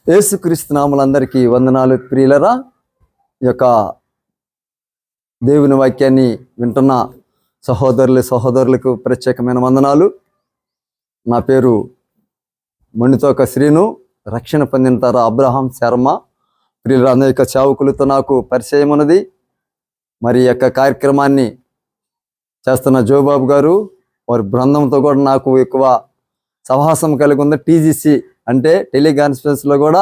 యేసుక్రీస్తు నామములందరికీ వందనాలు ప్రియులరా. ఈ యొక్క దేవుని వాక్యాన్ని వింటున్న సహోదరులకు ప్రత్యేకమైన వందనాలు. నా పేరు మణితోక శ్రీను. రక్షణ పొందిన తర అబ్రహాం శర్మ. ప్రియులరా, అనేక సేవకులతో నాకు పరిచయం ఉన్నది. మరి ఈ యొక్క కార్యక్రమాన్ని చేస్తున్న జోబాబు గారు వారి బృందంతో కూడా నాకు ఎక్కువ సహవాసం కలిగి ఉంది. టీజీసీ అంటే టెలికాన్ఫరెన్స్లో కూడా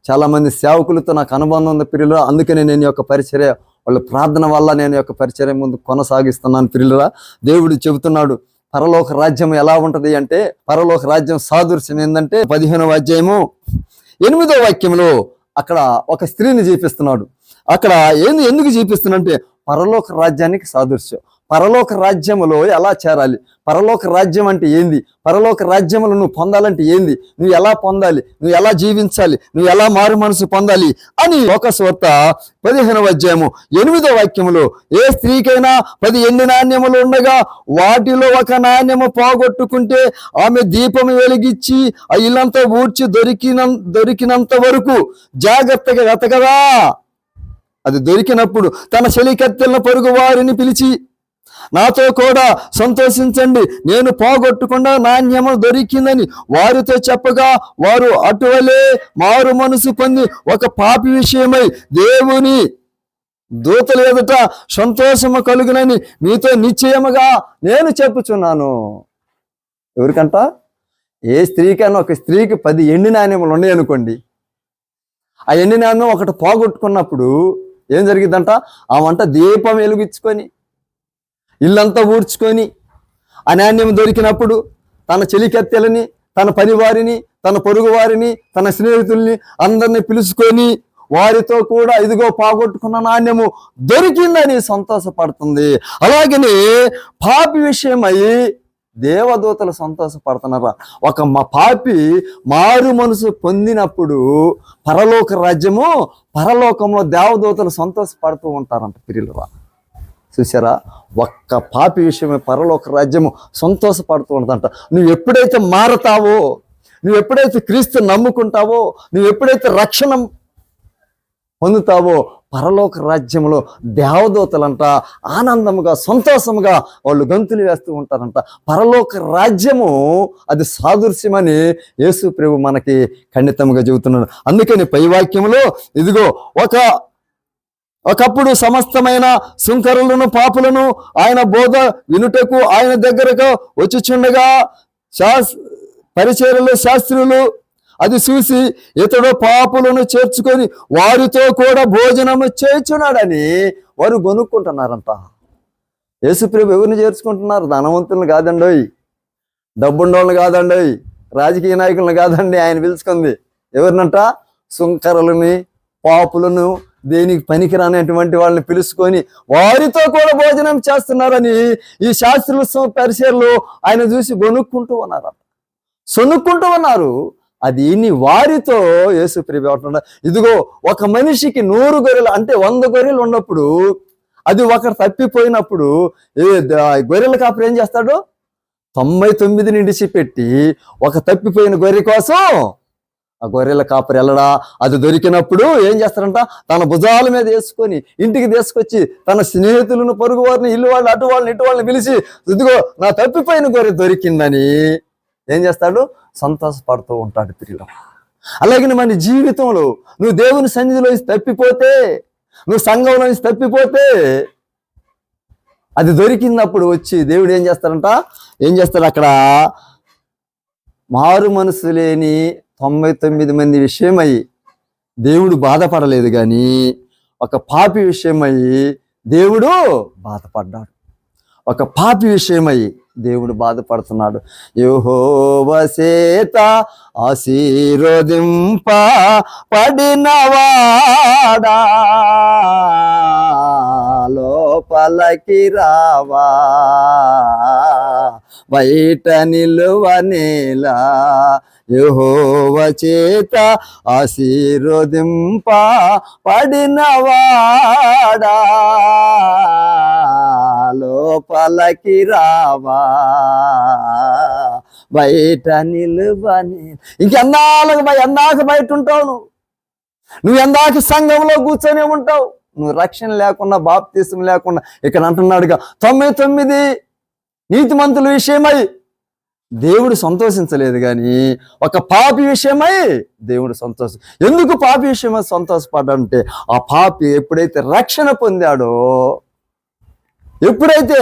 చాలామంది సేవకులతో నాకు అనుబంధం ఉంది ప్రియులరా. అందుకనే నేను యొక్క పరిచర్య వాళ్ళ ప్రార్థన వల్ల నేను యొక్క పరిచర్య ముందు కొనసాగిస్తున్నాను ప్రియులరా. దేవుడు చెబుతున్నాడు, పరలోక రాజ్యం ఎలా ఉంటుంది అంటే, పరలోక రాజ్యం సాదృశ్యం ఏంటంటే 15వ అధ్యాయము 8వ వాక్యంలో అక్కడ ఒక స్త్రీని చూపిస్తున్నాడు. అక్కడ ఎందుకు చూపిస్తున్నంటే పరలోక రాజ్యానికి సాదృశ్యం. పరలోక రాజ్యములో ఎలా చేరాలి, పరలోక రాజ్యం అంటే ఏంది, పరలోక రాజ్యములు నువ్వు పొందాలంటే ఏంది, నువ్వు ఎలా పొందాలి, నువ్వు ఎలా జీవించాలి, నువ్వు ఎలా మారు మనసు పొందాలి అని లోకసువార్త 15వ అధ్యాయము 8వ వాక్యములో, ఏ స్త్రీకైనా 10 ఎండి నాణ్యములు ఉండగా వాటిలో ఒక నాణ్యము పోగొట్టుకుంటే ఆమె దీపము వెలిగించి ఆ ఇల్లంతా ఊడ్చి దొరికినంత వరకు జాగ్రత్తగా వెతకదా. అది దొరికినప్పుడు తన చెలికత్తెలను పొరుగు వారిని పిలిచి, నాతో కూడా సంతోషించండి, నేను పోగొట్టకుండా నాణ్యము దొరికిందని వారితో చెప్పగా, వారు అటువలే మారు మనసు పొంది ఒక పాపి విషయమై దేవుని దూతల ఎదుట సంతోషము కలుగునని మీతో నిశ్చయముగా నేను చెప్పుచున్నాను. ఎవరికంట? ఏ స్త్రీకైనా, ఒక స్త్రీకి 10 ఎండి నాణ్యములు ఉన్నాయనుకోండి, ఆ ఎండి నాణ్యం ఒకటి పోగొట్టుకున్నప్పుడు ఏం జరిగిద్దంట, ఆ వంట దీపం వెలిగించుకొని ఇల్లంతా ఊడ్చుకొని ఆ నాణ్యం దొరికినప్పుడు తన చెలికత్తెలని, తన పనివారిని, తన పొరుగు వారిని, తన స్నేహితుల్ని అందరినీ పిలుచుకొని వారితో కూడా ఇదిగో పోగొట్టుకున్న నాణ్యము దొరికిందని సంతోషపడుతుంది. అలాగనే పాపి విషయమై దేవదూతలు సంతోషపడుతున్నారా. ఒక పాపి మారు మనసు పొందినప్పుడు పరలోక రాజ్యము, పరలోకంలో దేవదూతలు సంతోషపడుతూ ఉంటారంట ప్రియులరా. చూసారా, ఒక్క పాపి విషయమే పరలోక రాజ్యము సంతోషపడుతూ ఉంటుందంట. నువ్వు ఎప్పుడైతే మారతావో, నువ్వు ఎప్పుడైతే క్రీస్తు నమ్ముకుంటావో, నువ్వు ఎప్పుడైతే రక్షణ పొందుతావో, పరలోక రాజ్యంలో దేవదూతలంట ఆనందముగా సంతోషముగా వాళ్ళు గంతులు వేస్తూ ఉంటారంట. పరలోక రాజ్యము అది సాదృశ్యమని యేసు ప్రభు మనకి ఖండితంగా చెబుతున్నాడు. అందుకని పై వాక్యంలో ఇదిగో ఒకప్పుడు సమస్తమైన సుంకరులను పాపులను ఆయన బోధ వినుటకు ఆయన దగ్గరకు వచ్చుచుండగా పరిచర్యలు శాస్త్రులు అది చూసి ఇతడు పాపులను చేర్చుకొని వారితో కూడా భోజనము చేర్చున్నాడని వారు కొనుక్కుంటున్నారంట. యేసుప్రభు ఎవరిని చేర్చుకుంటున్నారు? ధనవంతులను కాదండోయ్, డబ్బుండోళ్ళని కాదండోయ్, రాజకీయ నాయకులను కాదండి ఆయన పిలుచుకుంది. ఎవరినంట? సుంకరులని, పాపులను, దేనికి పనికిరానటువంటి వాళ్ళని పిలుచుకొని వారితో కూడా భోజనం చేస్తున్నారని ఈ శాస్త్రులు పరిచర్లు ఆయన చూసి కొనుక్కుంటూ ఉన్నారు. అది ఇన్ని వారితో యేసు ప్రభు అంటున్నాడు, ఇదిగో ఒక మనిషికి 100 గొర్రెలు అంటే 100 గొర్రెలు ఉన్నప్పుడు, అది ఒకరు తప్పిపోయినప్పుడు గొర్రెల కాపరి ఏం చేస్తాడు? 99 విడిచిపెట్టి ఒక తప్పిపోయిన గొర్రె కోసం ఆ గొర్రెల కాపరి వెళ్ళడా. అది దొరికినప్పుడు ఏం చేస్తారంట, తన భుజాల మీద వేసుకొని ఇంటికి తీసుకొచ్చి తన స్నేహితులను, పొరుగు వారిని, ఇల్లు వాళ్ళు, అటు వాళ్ళని, ఇటు వాళ్ళని పిలిచి, ఇదిగో నా తప్పిపోయిన గొర్రె దొరికిందని ఏం చేస్తాడు? సంతోషపడుతూ ఉంటాడు ప్రియులు. అలాగే మన జీవితంలో నువ్వు దేవుని సన్నిధిలో తప్పిపోతే, నువ్వు సంఘంలో తప్పిపోతే, అది దొరికినప్పుడు వచ్చి దేవుడు ఏం చేస్తాడు అక్కడ మారు మనసు లేని 99 మంది విషయమై దేవుడు బాధపడలేదు, కానీ ఒక పాపి విషయమై దేవుడు బాధపడ్డాడు. ఒక పాపి విషయమై దేవుడు బాధపడుతున్నాడు. యెహోవా చేత ఆశీర్వదింప పడినవాడా లోపలికి రావా, బయట నిలువనేలా. యెహోవా చేత ఆశీర్వదింప పడినవాడా లోపలికి రావా, బయట నిలువని. ఎన్నాక బయట ఉంటావు నువ్వు ఎందాక సంఘంలో కూర్చొని ఉంటావు. నువ్వు రక్షణ లేకుండా, బాప్తీసం లేకుండా. ఇక్కడ అంటున్నాడుగా 99 నీతిమంతుల విషయమై దేవుడు సంతోషించలేదు, కానీ ఒక పాపి విషయమై దేవుడు ఎందుకు పాపి విషయమై సంతోషపడ్డాడంటే, ఆ పాపి ఎప్పుడైతే రక్షణ పొందాడో, ఎప్పుడైతే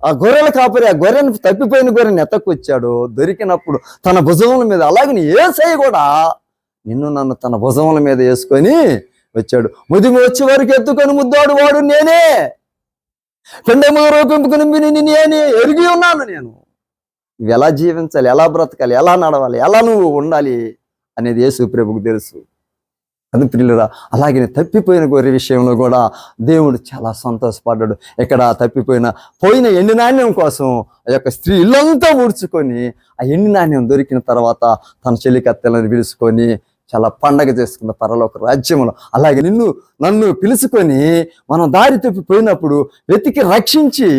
ఆ గొర్రెల కాపరి ఆ గొర్రెను, తప్పిపోయిన గొర్రెని ఎత్తకొచ్చాడో, దొరికినప్పుడు తన భుజముల మీద, అలాగే యేసయ్య కూడా నిన్ను నన్ను తన భుజముల మీద వేసుకొని వచ్చాడు. ముదిమి వచ్చే వరకు ఎత్తుకొని ముద్దాడు వాడు నేనే, పెండెము రూపింపుకుని నేనే ఎరిగి ఉన్నాను. నేను నువ్వు ఎలా జీవించాలి, ఎలా బ్రతకాలి, ఎలా నడవాలి, ఎలా నువ్వు ఉండాలి అనేది యేసు ప్రభువుకు తెలుసు. అది ప్రియులురా, అలాగే తప్పిపోయిన గొర్రె విషయంలో కూడా దేవుడు చాలా సంతోషపడ్డాడు. ఇక్కడ పోయిన ఎండి నాణ్యం కోసం ఆ యొక్క స్త్రీ ఇల్లంతా ఊడ్చుకొని, ఆ ఎండి నాణ్యం దొరికిన తర్వాత తన చెలికత్తెలను పిలుచుకొని చాలా పండగ చేసుకున్న పరలోక రాజ్యంలో. అలాగే నన్ను పిలుచుకొని మనం దారి తప్పిపోయినప్పుడు వెతికి రక్షించి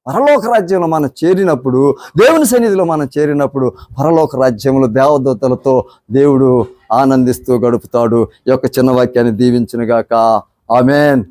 పరలోక రాజ్యంలో మనం చేరినప్పుడు, దేవుని సన్నిధిలో మనం చేరినప్పుడు, పరలోక రాజ్యంలో దేవదూతలతో దేవుడు ఆనందిస్తూ గడుపుతాడు. ఈ యొక్క చిన్న వాక్యాన్ని దీవించునుగాక. ఆమేన్.